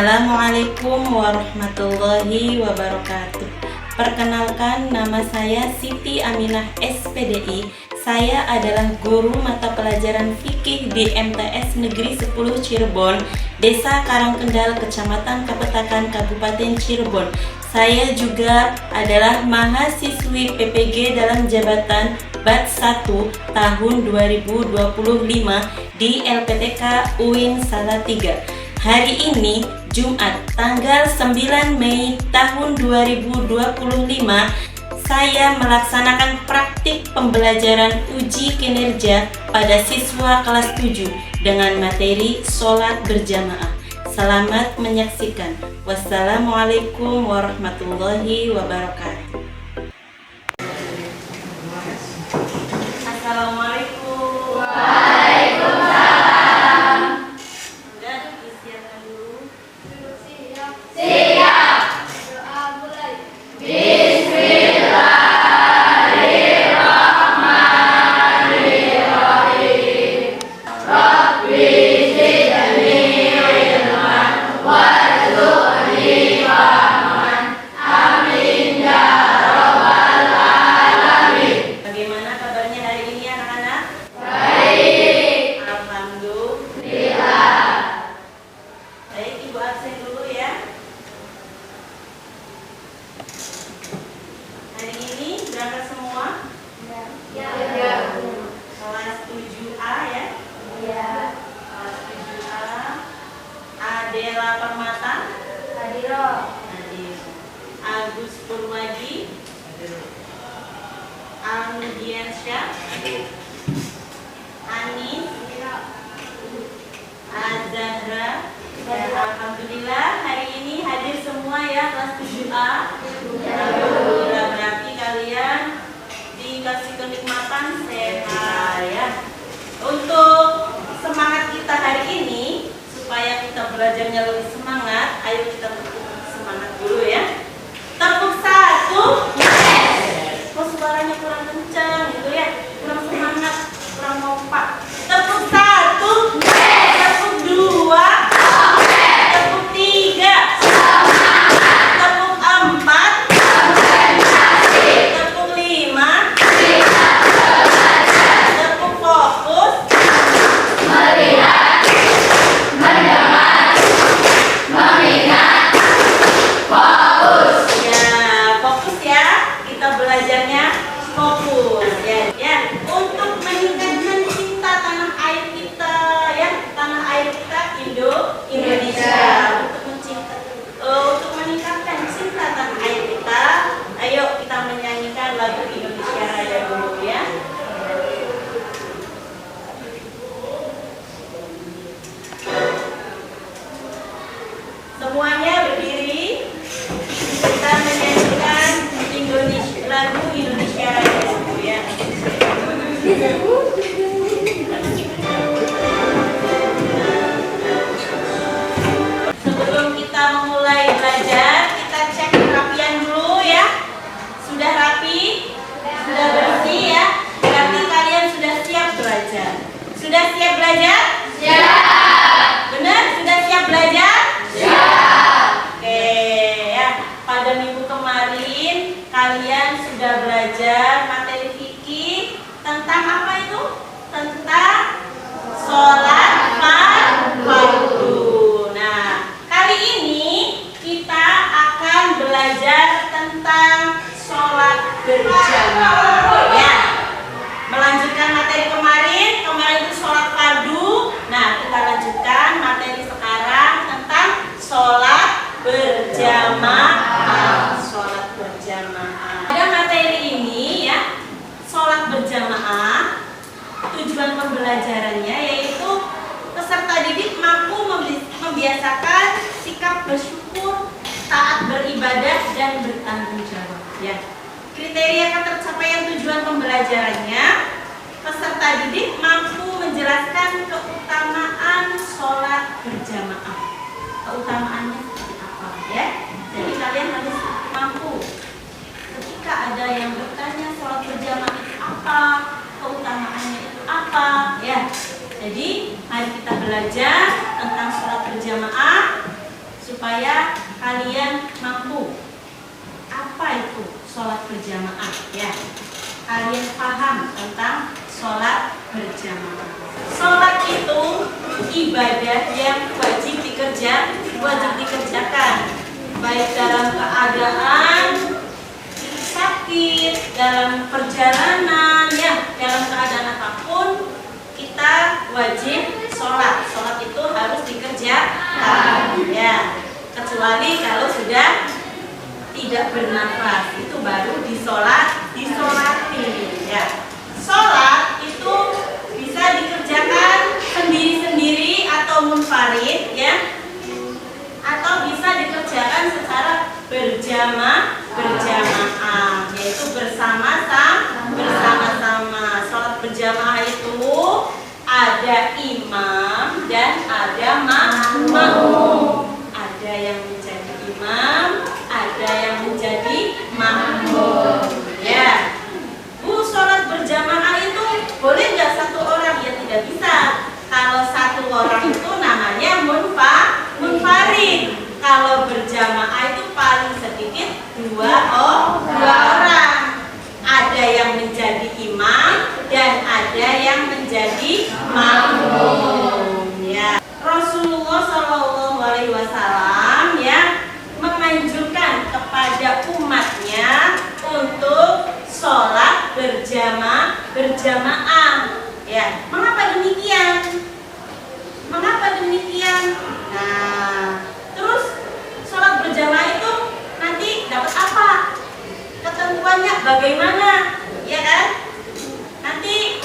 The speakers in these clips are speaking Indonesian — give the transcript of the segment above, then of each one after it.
Assalamualaikum warahmatullahi wabarakatuh. Perkenalkan, nama saya Siti Aminah SPDI. Saya adalah guru mata pelajaran fikih di MTS Negeri 10 Cirebon, Desa Karangkendal, Kecamatan Kapetakan, Kabupaten Cirebon. Saya juga adalah mahasiswi PPG dalam jabatan Batch 1 tahun 2025 di LPTK UIN Salatiga. Hari ini Jumat tanggal 9 Mei tahun 2025, saya melaksanakan praktik pembelajaran uji kinerja pada siswa kelas 7 dengan materi sholat berjamaah. Selamat menyaksikan. Wassalamualaikum warahmatullahi wabarakatuh. Assalamualaikum. Adela Permata, Hadiro. Agus Purwadi, Andiansyah, Anis, Azahra. Alhamdulillah hari ini hadir semua ya kelas 7A. Alhamdulillah, berarti kalian dikasih kenikmatan sehat ya. Untuk semangat kita hari ini, supaya kita belajarnya lebih semangat, ayo kita tepuk semangat dulu ya. Tepuk satu. Kok suaranya kurang kencang gitu ya, kurang semangat, kurang kompak. Tepuk satu. Tepuk dua. Tepuk tiga. Tepuk empat. Tepuk lima. Tepuk fokus. Melihat, mendengar, mengingat, fokus. Ya, fokus ya. Kita belajarnya fokus ya. Untuk meningkatkan cinta tanah air kita ya, tanah air kita Indonesia. Untuk meningkatkan cinta tanah air kita, ayo kita menyanyikan lagu Indonesia Raya dulu ya. Semuanya berdiri, kita menyanyikan lagu Indonesia Raya dulu ya. Sebelum kita memulai belajar, kita cek kerapian dulu ya. Sudah rapi? Sudah bersih ya? Berarti kalian sudah siap belajar. Sudah siap belajar? Siap. Benar? Sudah siap belajar? Oke ya, pada minggu kemarin kalian sudah belajar materi fikih tentang apa itu? Tentang sholat fardu. Nah, kali ini kita akan belajar tentang sholat berjamaah ya. Melanjutkan materi kemarin itu sholat fardu. Nah, kita lanjutkan materi sekarang tentang sholat berjamaah. Sholat berjamaah. Pada materi ini ya, sholat berjamaah, tujuan pembelajarannya yaitu peserta didik mampu membiasakan sikap bersyukur, taat beribadah dan bertanggung jawab ya. Kriteria ketercapaian tujuan pembelajarannya, peserta didik mampu menjelaskan keutamaan sholat berjamaah. Keutamaannya seperti apa ya? Jadi kalian harus mampu. Ketika ada yang bertanya sholat berjamaah itu apa, keutamaannya itu apa ya. Jadi mari kita belajar tentang sholat berjamaah supaya kalian mampu. Apa itu sholat berjamaah? Ya, kalian paham tentang sholat berjamaah. Sholat itu ibadah yang wajib dikerjakan, baik dalam keadaan sakit, dalam perjalanan, ya, dalam keadaan apapun kita wajib sholat. Sholat itu harus dikerjakan, ya, kecuali kalau sudah tidak bernafas, itu baru disolati, ya. Sholat itu bisa dikerjakan sendiri-sendiri atau munfarid, ya, atau bisa dikerjakan secara berjamaah, yaitu bersama-sama. Sholat berjamaah itu ada imam dan ada makmum. Ada yang menjadi imam, ada yang menjadi makmum. Ya, Bu, sholat berjamaah itu boleh nggak satu orang? Ya tidak bisa. Kalau satu orang itu namanya munfarid. Kalau berjamaah itu paling sedikit dua orang. Ada yang menjadi imam dan ada yang menjadi makmum. Ya, Rasulullah Shallallahu Alaihi Wasallam, ya, menganjurkan kepada umatnya untuk sholat berjamaah. Ya, mengapa demikian? Nah, terus sholat berjamaah itu nanti dapat apa? Ketentuannya bagaimana? Ya kan? Nanti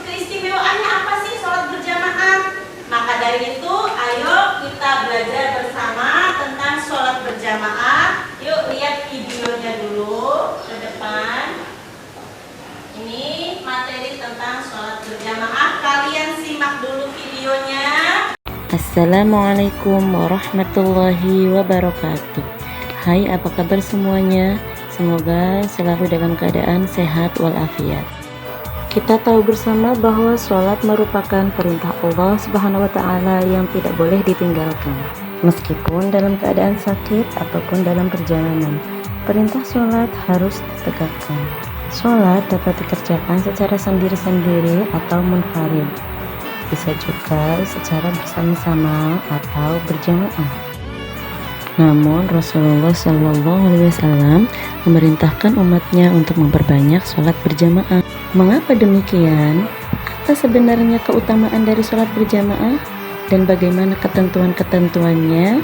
keistimewaannya apa sih sholat berjamaah? Maka dari itu, ayo kita belajar bersama tentang sholat berjamaah. Yuk lihat videonya dulu ke depan. Ini materi tentang sholat berjamaah. Kalian simak dulu videonya. Assalamualaikum warahmatullahi wabarakatuh. Hai, apa kabar semuanya? Semoga selalu dalam keadaan sehat walafiat. Kita tahu bersama bahwa sholat merupakan perintah Allah Subhanahu wa Ta'ala yang tidak boleh ditinggalkan, meskipun dalam keadaan sakit ataupun dalam perjalanan. Perintah sholat harus ditegakkan. Sholat dapat dikerjakan secara sendiri-sendiri atau munfarid. Bisa juga secara bersama-sama atau berjamaah. Namun Rasulullah SAW memerintahkan umatnya untuk memperbanyak sholat berjamaah. Mengapa demikian? Apa sebenarnya keutamaan dari sholat berjamaah dan bagaimana ketentuan-ketentuannya?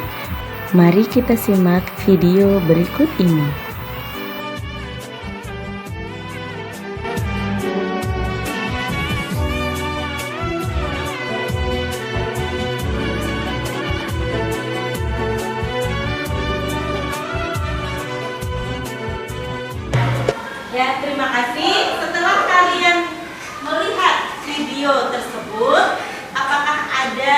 Mari kita simak video berikut ini. Ya, terima kasih. Setelah kalian melihat video tersebut, apakah ada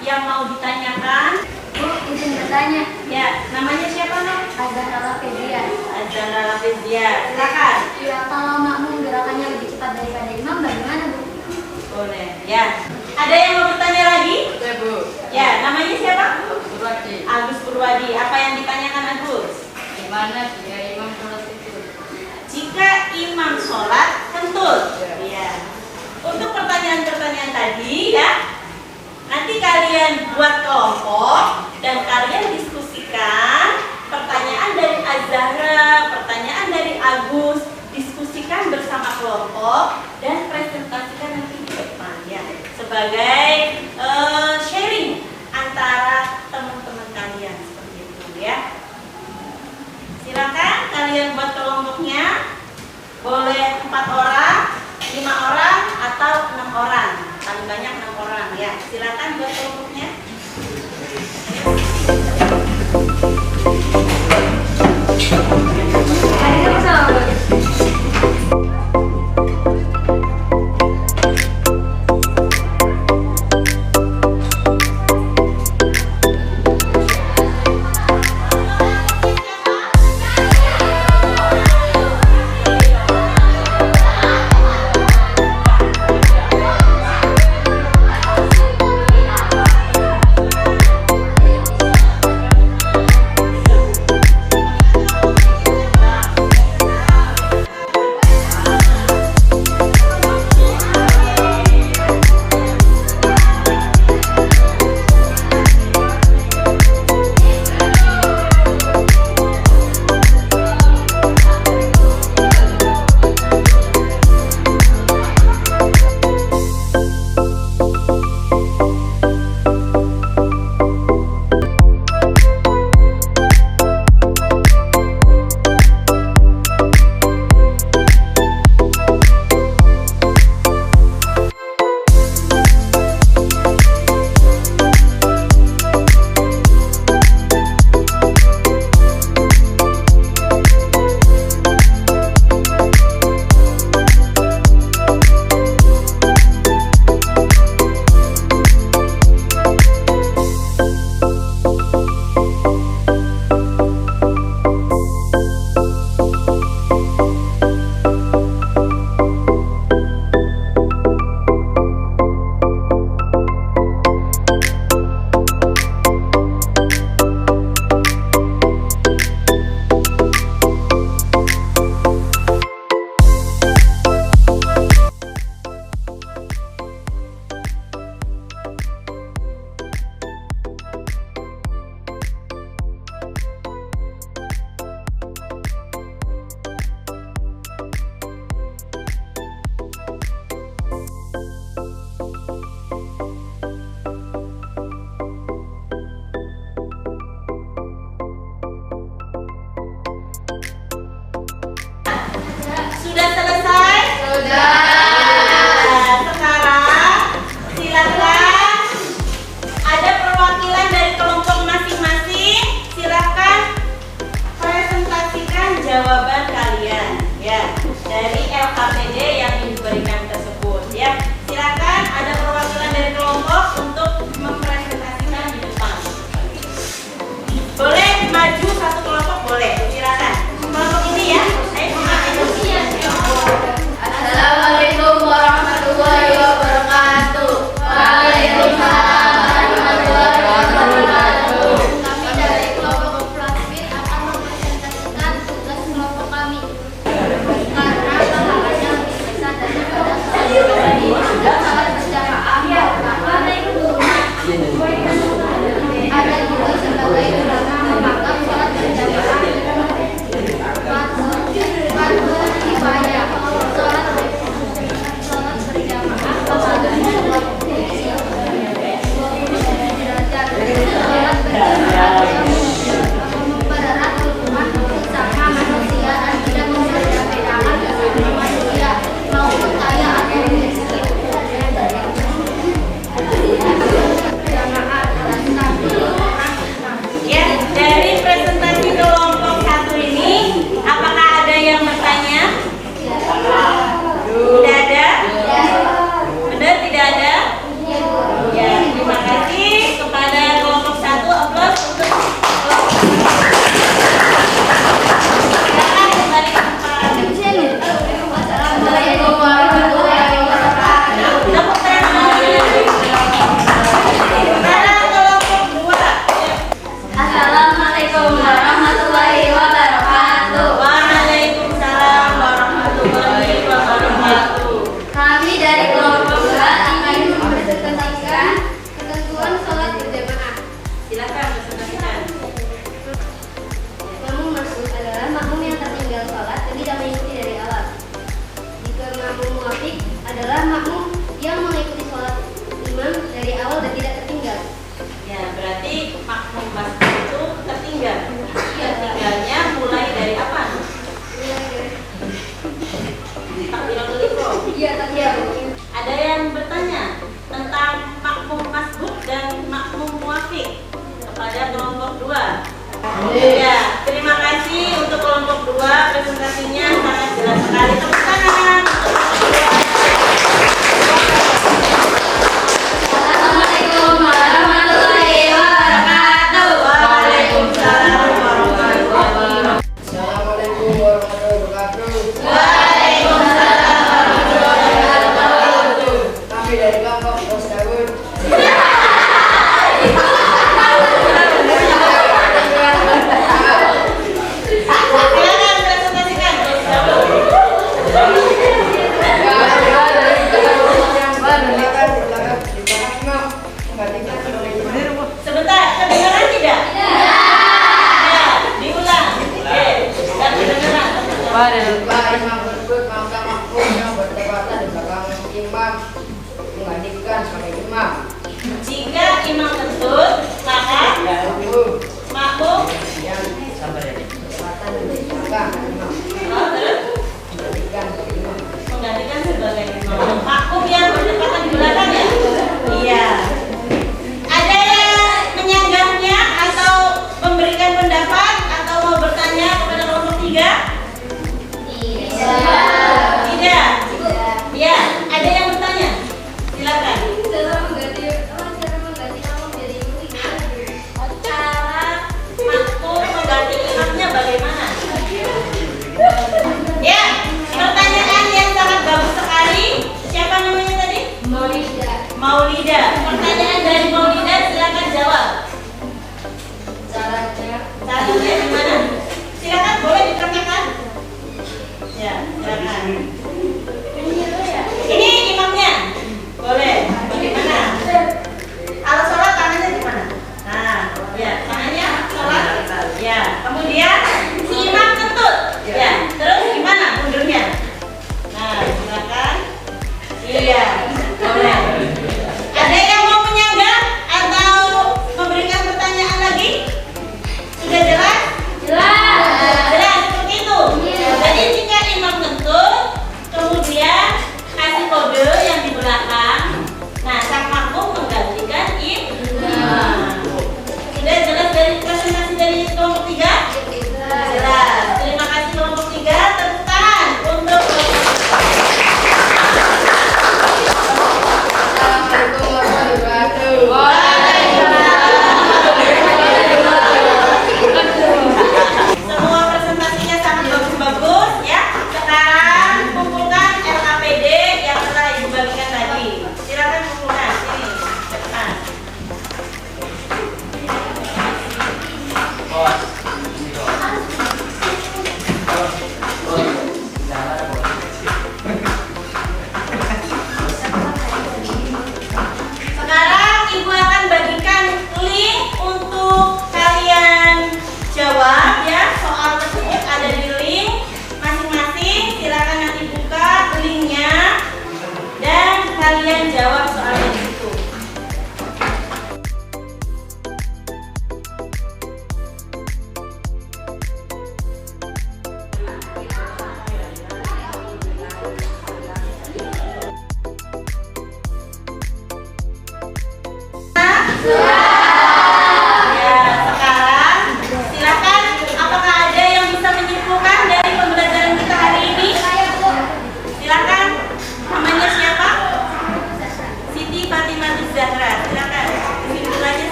yang mau ditanyakan? Bu, izin bertanya. Ya, namanya siapa, Nok? Azhara Lafizia. Azhara Lafizia. Silakan. Ya, kalau makmum gerakannya lebih cepat daripada imam, bagaimana, Bu? Boleh. Ya. Ada yang mau bertanya lagi? Ya, Bu. Ya, namanya siapa? Purwadi. Agus Purwadi. Apa yang ditanyakan Agus? Gimana jika imam sholat itu? Jika imam sholat kentut, ya. Untuk pertanyaan-pertanyaan tadi, ya, nanti kalian buat kelompok dan kalian diskusikan pertanyaan dari Azhara, pertanyaan dari Agus, diskusikan bersama kelompok dan presentasikan nanti di depan, ya, sebagai sharing antara teman-teman kalian seperti itu, ya. Silakan kalian buat kelompoknya, boleh 4 orang, 5 orang, atau 6 orang. Paling banyak 6 orang, ya. Silakan buat kelompoknya. Ya, dari LKPD yang diberikan tersebut. Ya, silakan ada perwakilan dari kelompok untuk mempresentasikan di depan. Boleh maju satu kelompok, boleh. Silakan. Kelompok ini ya. Ayo Assalamualaikum warahmatullahi wabarakatuh. Waalaikumsalam warahmatullahi wabarakatuh. Kami dari kelompok Plasmid akan mempresentasikan tugas kelompok kami. Karena pahalanya lebih besar daripada salat berjamaah, maka ada juga sebagai ulama menganggap salat berjamaah fardu kifayah. Salat berjamaah pahalanya mempererat hubungan sama manusia dan tidak membedakan sesama manusia maupun kaya atau miskin. Jamaah dan Ya, dari presentasi kelompok satu ini, apakah ada yang bertanya? Tidak ada? Benar tidak ada? Ya, terima kasih kepada kelompok satu. Aplaus untuk kelompok silakan kembali ke tempat. Assalamualaikum warahmatullahi wabarakatuh. Tepuk tangan. Sekarang kelompok dua. Assalamualaikum warahmatullahi wabarakatuh. Waalaikumsalam warahmatullahi wabarakatuh. Kami dari kelompok 2 ingin mempresentasikan ketentuan sholat berjamaah. Silakan presentasikan. Makmum masuk adalah makmum yang tertinggal sholat dan tidak mengikuti dari awal. Jika makmum muwafiq adalah makmum yang mengikuti sholat imam dari awal dan tidak tertinggal. Ya, berarti makmum masjid itu tertinggal. Tertinggalnya mulai dari apa? Takbiratul ihram. Iya, tertinggal. Ada yang bertanya tentang makmum masbuk dan makmum muwafiq kepada kelompok 2. Ya, terima kasih untuk kelompok 2, presentasinya sangat jelas sekali. Tepuk tangan. Assalamualaikum warahmatullahi wabarakatuh. Waalaikumsalam warahmatullahi wabarakatuh. Assalamualaikum warahmatullahi wabarakatuh. Waalaikumsalam warahmatullahi wabarakatuh. Kami dari kelompok Bos Daun. Silakan presentasikan. Sebentar, kedengaran tidak? Ya, diulang. Oke, dan kedengaran. Imam tersebut maka makmum yang bertepatan di belakang imam menggantikan sebagai imam. Jika imam kentut, maka makmum Yang bertepatan di belakang imam terus menggantikan sebagai imam. menggantikan sebagai imam. Makmum yang berdekatan di belakang ya? Iya. Ada yang menyanggahnya atau memberikan pendapat atau mau bertanya kepada kelompok 3? Tidak. Ya, ada yang bertanya? Silakan. Cara mengganti makmum jadi imam gimana? Cara makmum mengganti imamnya bagaimana? Ya, pertanyaan yang sangat bagus sekali. Siapa namanya tadi? Maulida. Pertanyaan dari Maulida, silakan jawab. Caranya gimana? Silakan, boleh diterangkan? Ya, silakan. Ini imamnya. Boleh. Bagaimana? Kalau sholat tangannya gimana? Nah, ya, tangannya sholat. Ya, kemudian si imam kentut. Ya, terus gimana mundurnya? Nah, silakan. Iya, boleh. Ada yang mau menyanggah atau memberikan pertanyaan lagi? Sudah jelas? Jelas seperti itu. Jadi jika imam kentut, kemudian kasih kode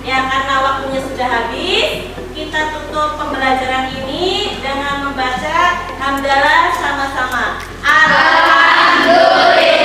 Ya, karena waktunya sudah habis, kita tutup pembelajaran ini dengan membaca hamdalah sama-sama. Alhamdulillah.